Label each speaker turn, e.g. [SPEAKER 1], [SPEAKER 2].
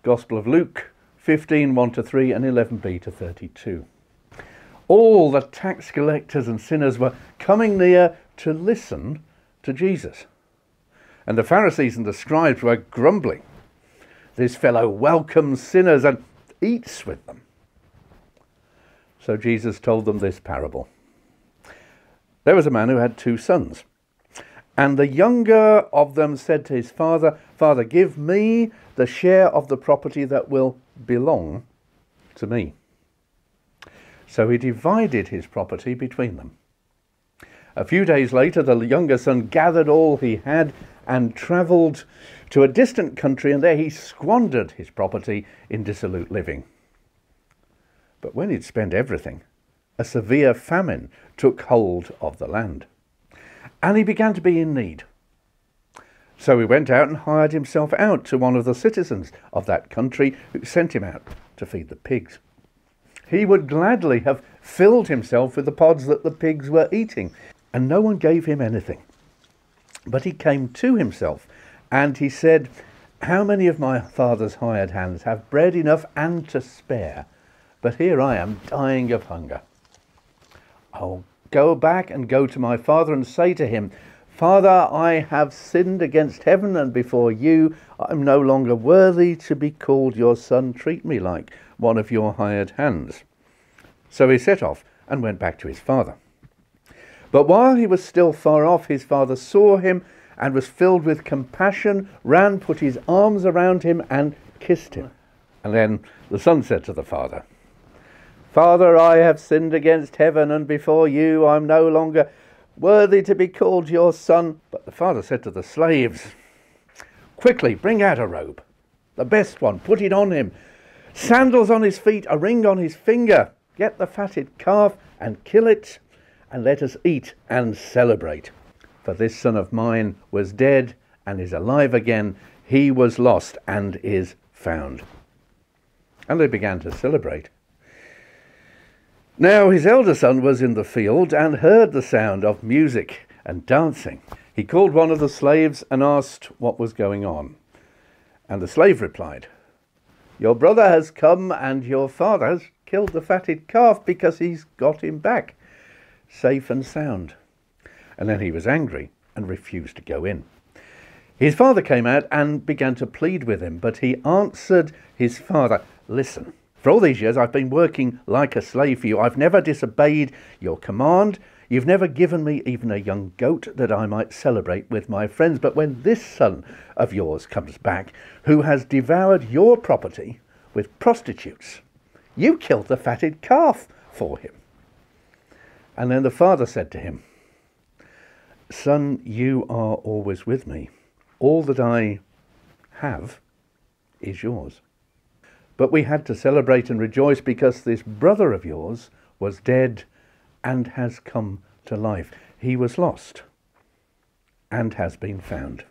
[SPEAKER 1] Gospel of Luke 15, 1-3 and 11b to 32. All the tax collectors and sinners were coming near to listen to Jesus. And the Pharisees and the scribes were grumbling. This fellow welcomes sinners and eats with them. So Jesus told them this parable. There was a man who had 2 sons. And the younger of them said to his father, "Father, give me the share of the property that will belong to me." So he divided his property between them. A few days later, the younger son gathered all he had and travelled to a distant country, and there he squandered his property in dissolute living. But when he'd spent everything, a severe famine took hold of the land, and he began to be in need. So he went out and hired himself out to one of the citizens of that country, who sent him out to feed the pigs. He would gladly have filled himself with the pods that the pigs were eating, and no one gave him anything. But he came to himself, and he said, "How many of my father's hired hands have bread enough and to spare? But here I am dying of hunger. I'll go back and go to my father and say to him, 'Father, I have sinned against heaven and before you. I'm no longer worthy to be called your son. Treat me like one of your hired hands.'" So he set off and went back to his father. But while he was still far off, his father saw him and was filled with compassion, ran, put his arms around him and kissed him. And then the son said to the father, "Father, I have sinned against heaven and before you. I'm no longer worthy to be called your son." But the father said to the slaves, "Quickly, bring out a robe, the best one, put it on him, sandals on his feet, a ring on his finger. Get the fatted calf and kill it, and let us eat and celebrate. For this son of mine was dead and is alive again. He was lost and is found." And they began to celebrate. Now his elder son was in the field and heard the sound of music and dancing. He called one of the slaves and asked what was going on. And the slave replied, "Your brother has come and your father has killed the fatted calf because he's got him back safe and sound." And then he was angry and refused to go in. His father came out and began to plead with him, but he answered his father, "Listen, for all these years I've been working like a slave for you. I've never disobeyed your command. You've never given me even a young goat that I might celebrate with my friends. But when this son of yours comes back, who has devoured your property with prostitutes, you killed the fatted calf for him." And then the father said to him, "Son, you are always with me. All that I have is yours. But we had to celebrate and rejoice because this brother of yours was dead and has come to life. He was lost and has been found."